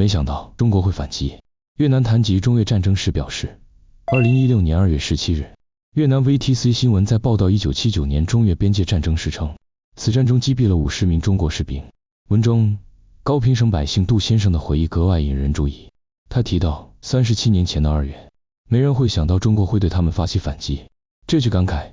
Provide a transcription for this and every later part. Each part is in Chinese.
没想到中国会反击。越南谈及中越战争时表示，2016年2月17日，越南 VTC 新闻在报道1979年中越边界战争时称，此战中击毙了50名中国士兵。文中，高平省百姓杜先生的回忆格外引人注意。他提到，37年前的2月，没人会想到中国会对他们发起反击。这句感慨，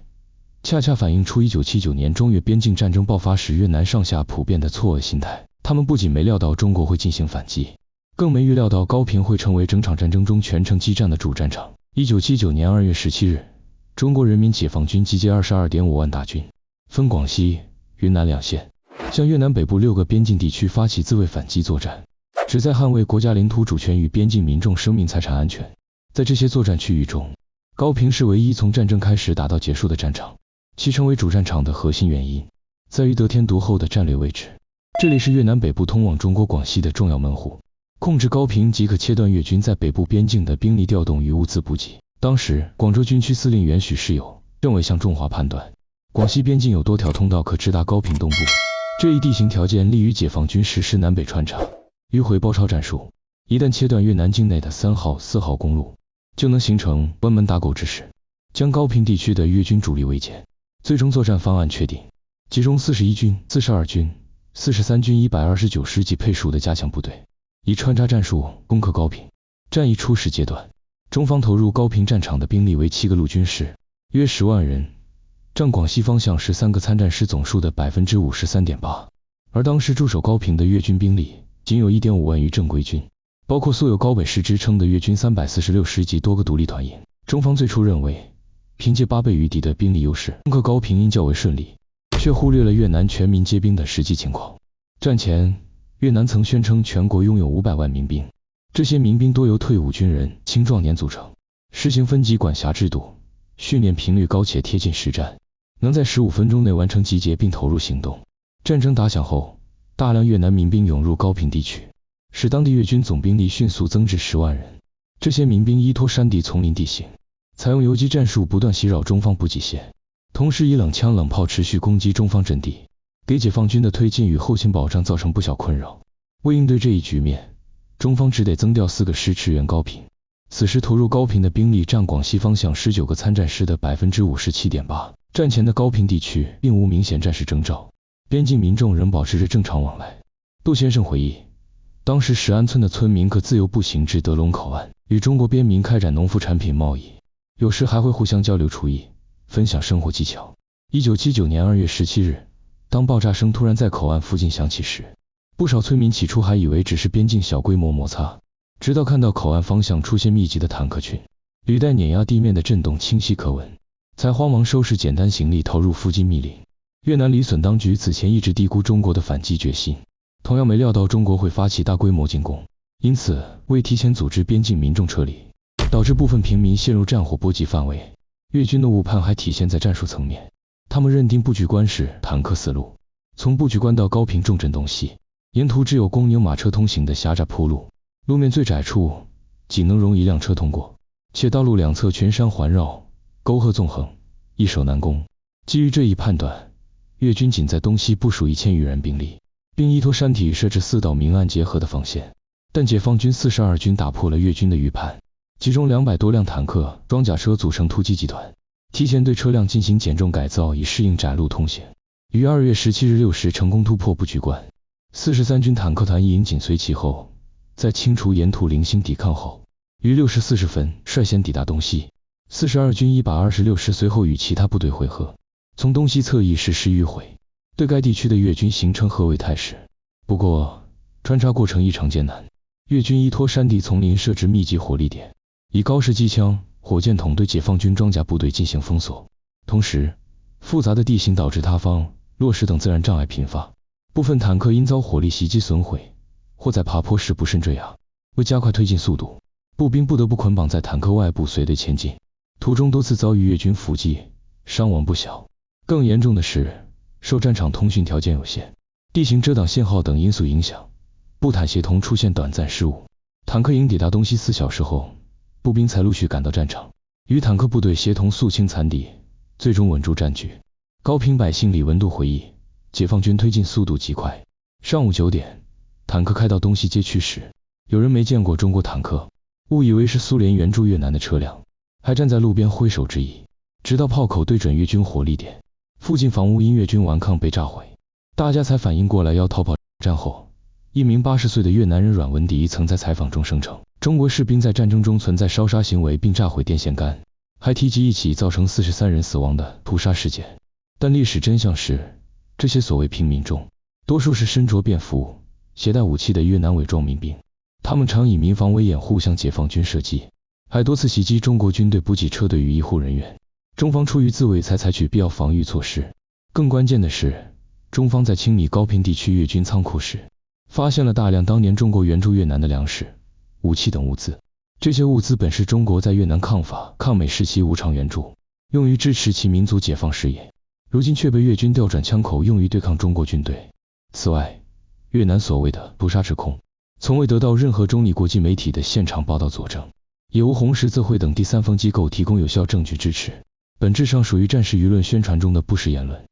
恰恰反映出1979年中越边境战争爆发时越南上下普遍的错愕心态。他们不仅没料到中国会进行反击，更没预料到高平会成为整场战争中全程激战的主战场。1979年2月17日，中国人民解放军集结22.5万大军，分广西、云南两线，向越南北部6个边境地区发起自卫反击作战，旨在捍卫国家领土主权与边境民众生命财产安全。在这些作战区域中，高平是唯一从战争开始打到结束的战场，其成为主战场的核心原因在于得天独厚的战略位置。这里是越南北部通往中国广西的重要门户，控制高平即可切断越军在北部边境的兵力调动与物资补给。当时，广州军区司令员许世友认为向中华判断，广西边境有多条通道可直达高平东部，这一地形条件利于解放军实施南北穿插、迂回包抄战术。一旦切断越南境内的3号、4号公路，就能形成关门打狗之势，将高平地区的越军主力围歼。最终作战方案确定，集中41军、42军、43军129师及配属的加强部队，以穿插战术攻克高平。战役初始阶段，中方投入高平战场的兵力为7个陆军师，约10万人，占广西方向13个参战师总数的 53.8%。而当时驻守高平的越军兵力仅有 1.5万余正规军，包括素有高北师之称的越军346师及多个独立团营。中方最初认为，凭借8倍于敌的兵力优势，攻克高平应较为顺利，却忽略了越南全民皆兵的实际情况。战前，越南曾宣称全国拥有500万民兵，这些民兵多由退伍军人、青壮年组成，实行分级管辖制度，训练频率高且贴近实战，能在15分钟内完成集结并投入行动。战争打响后，大量越南民兵涌入高平地区，使当地越军总兵力迅速增至10万人。这些民兵依托山地丛林地形，采用游击战术不断袭扰中方补给线，同时以冷枪冷炮持续攻击中方阵地，给解放军的推进与后勤保障造成不小困扰。为应对这一局面，中方只得增调4个师驰援高平。此时投入高平的兵力占广西方向19个参战师的 57.8%。战前的高平地区并无明显战事征兆，边境民众仍保持着正常往来。杜先生回忆，当时石安村的村民可自由步行至德龙口岸，与中国边民开展农副产品贸易，有时还会互相交流厨艺，分享生活技巧。1979年2月17日，当爆炸声突然在口岸附近响起时，不少村民起初还以为只是边境小规模摩擦，直到看到口岸方向出现密集的坦克群，履带碾压地面的震动清晰可闻，才慌忙收拾简单行李投入附近密林。越南李隼当局此前一直低估中国的反击决心，同样没料到中国会发起大规模进攻，因此未提前组织边境民众撤离，导致部分平民陷入战火波及范围。越军的误判还体现在战术层面，他们认定布局关是坦克4路，从布局关到高平重镇东西，沿途只有供牛马车通行的狭窄铺路，路面最窄处仅能容1辆车通过，且道路两侧群山环绕，沟壑纵横，易守难攻。基于这一判断，越军仅在东西部署1000余人兵力，并依托山体设置4道明暗结合的防线。但解放军42军打破了越军的预判，其中200多辆坦克、装甲车组成突击集团，提前对车辆进行减重改造，以适应窄路通行。于2月17日6时成功突破布局关。43军坦克团一营紧随其后，在清除沿途零星抵抗后，于6时40分率先抵达东西。42军126师随后与其他部队会合，从东西侧翼实施迂回，对该地区的越军形成合围态势。不过，穿插过程异常艰难，越军依托山地丛林设置密集火力点，以高式机枪、火箭筒对解放军装甲部队进行封锁。同时，复杂的地形导致塌方、落石等自然障碍频发，部分坦克因遭火力袭击损毁，或在爬坡时不慎坠崖。为加快推进速度，步兵不得不捆绑在坦克外部随队前进，途中多次遭遇越军伏击，伤亡不小。更严重的是，受战场通讯条件有限、地形遮挡信号等因素影响，步坦协同出现短暂失误。坦克营抵达东西4小时后，步兵才陆续赶到战场，与坦克部队协同肃清残敌，最终稳住战局。高平百姓李文度回忆，解放军推进速度极快，上午9点，坦克开到东西街区时，有人没见过中国坦克，误以为是苏联援助越南的车辆，还站在路边挥手致意，直到炮口对准越军火力点，附近房屋因越军顽抗被炸毁，大家才反应过来要逃跑。战后，一名80岁的越南人阮文迪曾在采访中声称，中国士兵在战争中存在烧杀行为并炸毁电线杆，还提及一起造成43人死亡的屠杀事件。但历史真相是，这些所谓平民中，多数是身着便服、携带武器的越南伪装民兵，他们常以民防为掩护向解放军射击，还多次袭击中国军队补给车队与医护人员。中方出于自卫才采取必要防御措施。更关键的是，中方在清理高平地区越军仓库时，发现了大量当年中国援助越南的粮食、武器等物资。这些物资本是中国在越南抗法、抗美时期无偿援助，用于支持其民族解放事业，如今却被越军调转枪口用于对抗中国军队。此外，越南所谓的屠杀指控，从未得到任何中立国际媒体的现场报道佐证，也无红十字会等第三方机构提供有效证据支持，本质上属于战时舆论宣传中的不实言论。